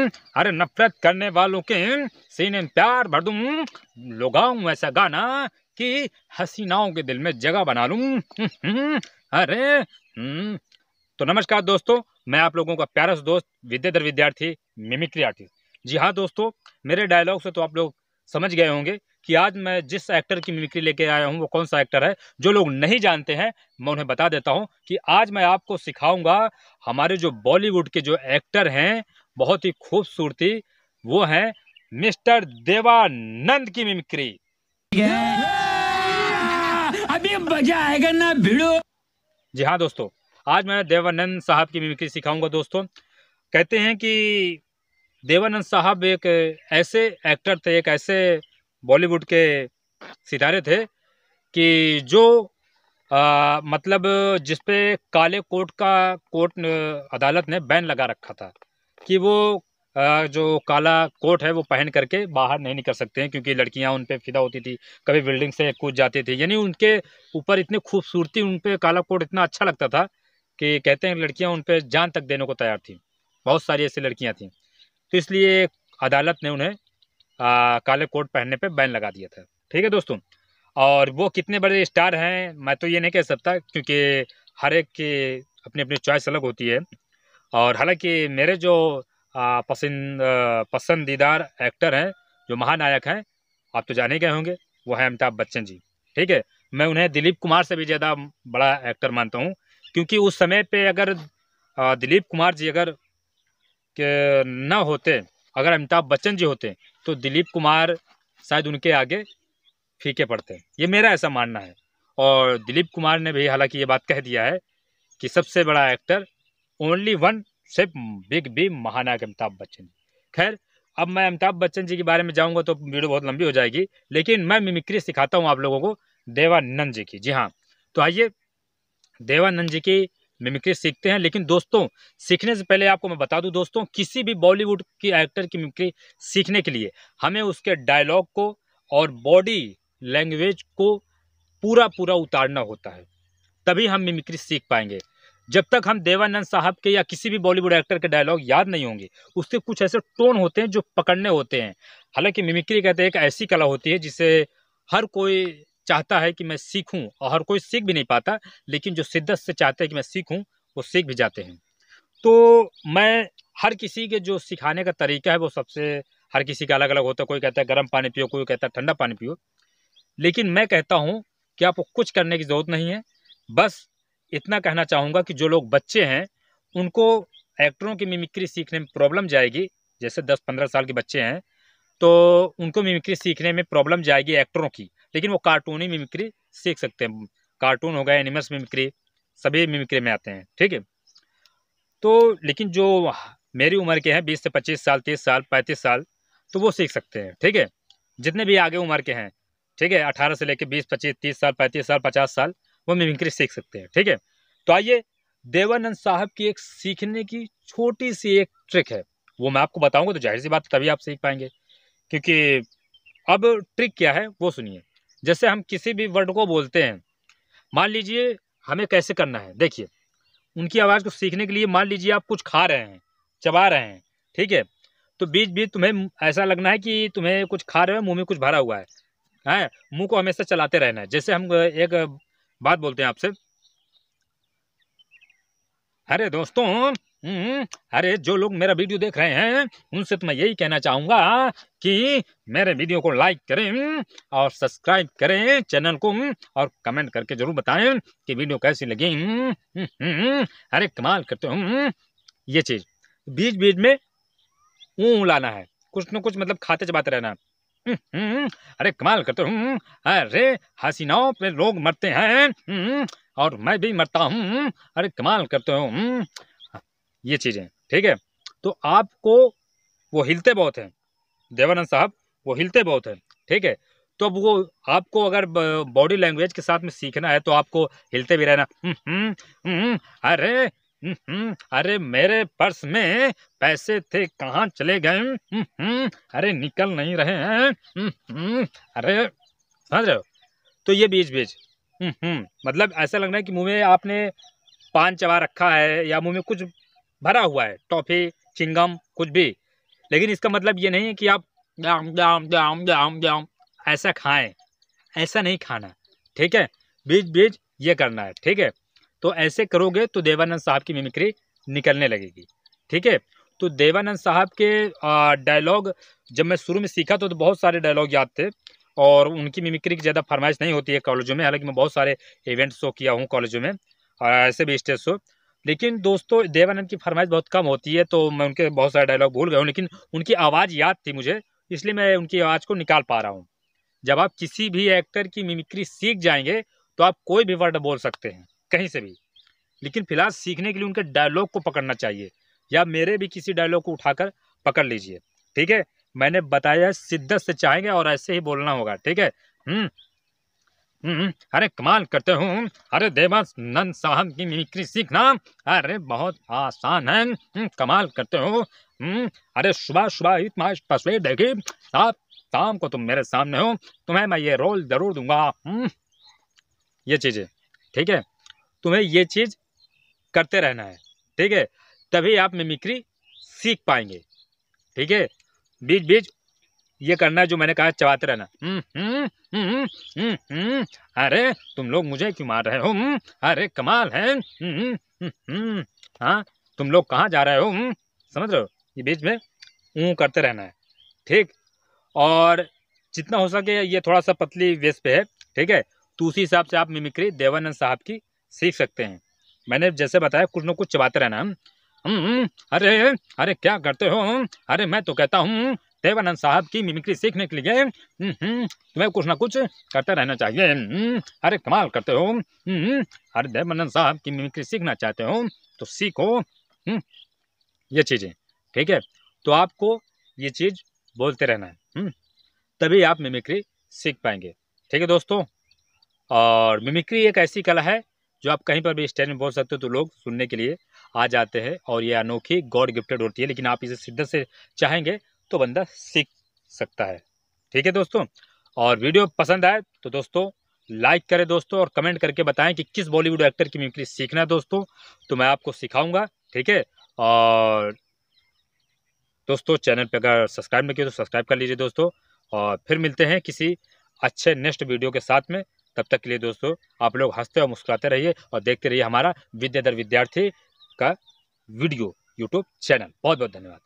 अरे नफरत करने वालों के सीने में प्यार भर दूं, लगाऊं ऐसा गाना कि हसीनाओं के दिल में जगह बना लूं। अरे तो नमस्कार दोस्तों, मैं आप लोगों का प्यारा सा दोस्त विद्याधर विद्यार्थी मिमिक्री आर्टिस्ट। जी हाँ दोस्तों, मेरे डायलॉग से तो आप लोग समझ गए होंगे कि आज मैं जिस एक्टर की मिमिक्री लेके आया हूँ वो कौन सा एक्टर है। जो लोग नहीं जानते हैं मैं उन्हें बता देता हूँ कि आज मैं आपको सिखाऊंगा हमारे जो बॉलीवुड के जो एक्टर हैं, बहुत ही खूबसूरती, वो हैं मिस्टर देवानंद की मिमिक्री। अभी मजा आएगा ना भिड़ो। जी हाँ दोस्तों, आज मैं देवानंद साहब की मिमिक्री सिखाऊंगा। दोस्तों कहते हैं कि देवानंद साहब एक ऐसे एक्टर थे, एक ऐसे बॉलीवुड के सितारे थे कि जो मतलब जिसपे काले कोट अदालत ने बैन लगा रखा था कि वो जो काला कोट है वो पहन करके बाहर नहीं निकल सकते हैं, क्योंकि लड़कियां उन पे फिदा होती थी, कभी बिल्डिंग से कूद जाती थी। यानी उनके ऊपर इतनी खूबसूरती, उन पे काला कोट इतना अच्छा लगता था कि कहते हैं लड़कियां उन पे जान तक देने को तैयार थी। बहुत सारी ऐसी लड़कियां थीं, तो इसलिए अदालत ने उन्हें काले कोट पहनने पे बैन लगा दिया था। ठीक है दोस्तों, और वो कितने बड़े स्टार हैं मैं तो ये नहीं कह सकता, क्योंकि हर एक की अपनी अपनी चॉइस अलग होती है। और हालांकि मेरे जो पसंदीदार एक्टर हैं, जो महानायक हैं, आप तो जाने गए होंगे, वो है अमिताभ बच्चन जी। ठीक है, मैं उन्हें दिलीप कुमार से भी ज़्यादा बड़ा एक्टर मानता हूँ, क्योंकि उस समय पे अगर दिलीप कुमार जी अगर के न होते, अगर अमिताभ बच्चन जी होते, तो दिलीप कुमार शायद उनके आगे फीके पड़ते हैं। ये मेरा ऐसा मानना है। और दिलीप कुमार ने भी हालांकि ये बात कह दिया है कि सबसे बड़ा एक्टर ओनली वन, सिर्फ बिग बी, महानायक अमिताभ बच्चन। खैर, अब मैं अमिताभ बच्चन जी के बारे में जाऊंगा तो वीडियो बहुत लंबी हो जाएगी, लेकिन मैं मिमिक्री सिखाता हूं आप लोगों को देवानंद जी की। जी हाँ, तो आइए देवानंद जी की मिमिक्री सीखते हैं। लेकिन दोस्तों, सीखने से पहले आपको मैं बता दूं दोस्तों, किसी भी बॉलीवुड की एक्टर की मिमिक्री सीखने के लिए हमें उसके डायलॉग को और बॉडी लैंग्वेज को पूरा पूरा उतारना होता है, तभी हम मिमिक्री सीख पाएंगे। जब तक हम देवानंद साहब के या किसी भी बॉलीवुड एक्टर के डायलॉग याद नहीं होंगे, उसके कुछ ऐसे टोन होते हैं जो पकड़ने होते हैं। हालांकि मिमिक्री कहते हैं एक ऐसी कला होती है जिसे हर कोई चाहता है कि मैं सीखूं, और हर कोई सीख भी नहीं पाता, लेकिन जो शिद्दत से चाहते हैं कि मैं सीखूं, वो सीख भी जाते हैं। तो मैं हर किसी के जो सिखाने का तरीका है वो सबसे, हर किसी का अलग अलग होता है। कोई कहता है गर्म पानी पियो, कोई कहता है ठंडा पानी पियो, लेकिन मैं कहता हूँ कि आपको कुछ करने की ज़रूरत नहीं है। बस इतना कहना चाहूँगा कि जो लोग बच्चे हैं उनको एक्टरों की मिमिक्री सीखने में प्रॉब्लम जाएगी, जैसे 10-15 साल के बच्चे हैं तो उनको मिमिक्री सीखने में प्रॉब्लम जाएगी एक्टरों की, लेकिन वो कार्टूनी मिमिक्री सीख सकते हैं। कार्टून हो गए, एनिमल्स मिमिक्री, सभी मिमिक्री में आते हैं। ठीक है, तो लेकिन जो मेरी उम्र के हैं 20 से 25 साल, 30 साल, 35 साल, तो वो सीख सकते हैं। ठीक है, जितने भी आगे उम्र के हैं, ठीक है, 18 से लेकर 20, 25, 30 साल, 35 साल, 50 साल, वो मिमिक्री सीख सकते हैं। ठीक है, तो आइए देवानंद साहब की एक सीखने की छोटी सी एक ट्रिक है, वो मैं आपको बताऊंगा, तो जाहिर सी बात तभी आप सीख पाएंगे। क्योंकि अब ट्रिक क्या है वो सुनिए। जैसे हम किसी भी वर्ड को बोलते हैं, मान लीजिए हमें कैसे करना है, देखिए उनकी आवाज़ को सीखने के लिए मान लीजिए आप कुछ खा रहे हैं, चबा रहे हैं, ठीक है, तो बीच बीच तुम्हें ऐसा लगना है कि तुम्हें कुछ खा रहे हो, मुंह में कुछ भरा हुआ है, मुंह को हमेशा चलाते रहना है। जैसे हम एक बात बोलते हैं आपसे, अरे दोस्तों, अरे जो लोग मेरा वीडियो देख रहे हैं उनसे तो मैं यही कहना चाहूँगा कि मेरे वीडियो को लाइक करें और सब्सक्राइब करें चैनल को, और कमेंट करके जरूर बताएं कि वीडियो कैसी लगी। अरे कमाल करते हो। ये चीज़ बीच बीच में लाना है, कुछ न कुछ मतलब खाते चबाते रहना। अरे कमाल करते हो। अरे हसीनाओं पे लोग मरते हैं और मैं भी मरता हूँ। अरे कमाल करते हो। ये चीज़ें, ठीक है, तो आपको वो हिलते बहुत हैं देवानंद साहब, वो हिलते बहुत हैं। ठीक है, तो अब वो आपको अगर बॉडी लैंग्वेज के साथ में सीखना है तो आपको हिलते भी रहना। अरे अरे मेरे पर्स में पैसे थे, कहाँ चले गए? अरे निकल नहीं रहे हैं। अरे समझ रहे हो? तो ये बीच बीच मतलब ऐसा लगना है कि मुंह में आपने पान चबा रखा है या मुंह में कुछ भरा हुआ है, टॉफी, चिंगम, कुछ भी, लेकिन इसका मतलब ये नहीं है कि आप जाम जाम जाम जाम जाम ऐसा खाएं, ऐसा नहीं खाना, ठीक है। बीच बीच ये करना है, ठीक है। तो ऐसे करोगे तो देवानंद साहब की मिमिक्री निकलने लगेगी, ठीक है। तो देवानंद साहब के डायलॉग जब मैं शुरू में सीखा तो बहुत सारे डायलॉग याद थे, और उनकी मिमिक्री की ज़्यादा फरमाइश नहीं होती है कॉलेजों में। हालांकि मैं बहुत सारे इवेंट शो किया हूँ कॉलेजों में, और ऐसे भी स्टेज शो। लेकिन दोस्तों देवानंद की फरमाइश बहुत कम होती है, तो मैं उनके बहुत सारे डायलॉग भूल गया हूँ, लेकिन उनकी आवाज़ याद थी मुझे, इसलिए मैं उनकी आवाज़ को निकाल पा रहा हूँ। जब आप किसी भी एक्टर की मिमिक्री सीख जाएंगे तो आप कोई भी वर्ड बोल सकते हैं कहीं से भी, लेकिन फिलहाल सीखने के लिए उनके डायलॉग को पकड़ना चाहिए, या मेरे भी किसी डायलॉग को उठाकर पकड़ लीजिए, ठीक है। मैंने बताया शिद्दत से चाहेंगे और ऐसे ही बोलना होगा, ठीक है। अरे कमाल करते हो, अरे देवानंद साहब की मिमिक्री सीखना अरे बहुत आसान है, कमाल करते हो। अरे सुबह सुबह इतना तस्वीर देखी, आप शाम को तुम मेरे सामने हो, तुम्हें मैं ये रोल जरूर दूंगा। ये चीज़ें, ठीक है। तुम्हें ये चीज़ करते रहना है, ठीक है, तभी आप मिमिक्री सीख पाएंगे, ठीक है। बीच बीच ये करना है जो मैंने कहा, चबाते रहना। अरे तुम लोग मुझे क्यों मार रहे हो, अरे कमाल है, हाँ तुम लोग कहाँ जा रहे हो, समझ रहे हो। ये बीच में करते रहना है, ठीक। और जितना हो सके ये थोड़ा सा पतली वेस पे है, ठीक है। तो उसी हिसाब से आप मिमिक्री देवानंद साहब की सीख सकते हैं। मैंने जैसे बताया कुछ न कुछ चबाते रहना। अरे अरे क्या करते हो, अरे मैं तो कहता हूँ देवानंद साहब की मिमिक्री सीखने के लिए तुम्हें कुछ ना कुछ करते रहना चाहिए। अरे कमाल करते हो, अरे देवानंद साहब की मिमिक्री सीखना चाहते हो तो सीखो। ये चीज़ें, ठीक है। तो आपको ये चीज़ बोलते रहना है, तभी आप मिमिक्री सीख पाएंगे, ठीक है दोस्तों। और मिमिक्री एक ऐसी कला है जो आप कहीं पर भी स्टेज में बोल सकते हो तो लोग सुनने के लिए आ जाते हैं, और ये अनोखी गॉड गिफ्टेड होती है। लेकिन आप इसे शिद्दत से चाहेंगे तो बंदा सीख सकता है, ठीक है दोस्तों। और वीडियो पसंद आए तो दोस्तों लाइक करें दोस्तों, और कमेंट करके बताएं कि किस बॉलीवुड एक्टर की मिमिक्री सीखना है दोस्तों, तो मैं आपको सिखाऊंगा, ठीक है। और दोस्तों चैनल पे अगर सब्सक्राइब नहीं किया तो सब्सक्राइब कर लीजिए दोस्तों, और फिर मिलते हैं किसी अच्छे नेक्स्ट वीडियो के साथ में। तब तक के लिए दोस्तों आप लोग हंसते और मुस्कुराते रहिए, और देखते रहिए हमारा विद्याधर विद्यार्थी का वीडियो यूट्यूब चैनल। बहुत बहुत धन्यवाद।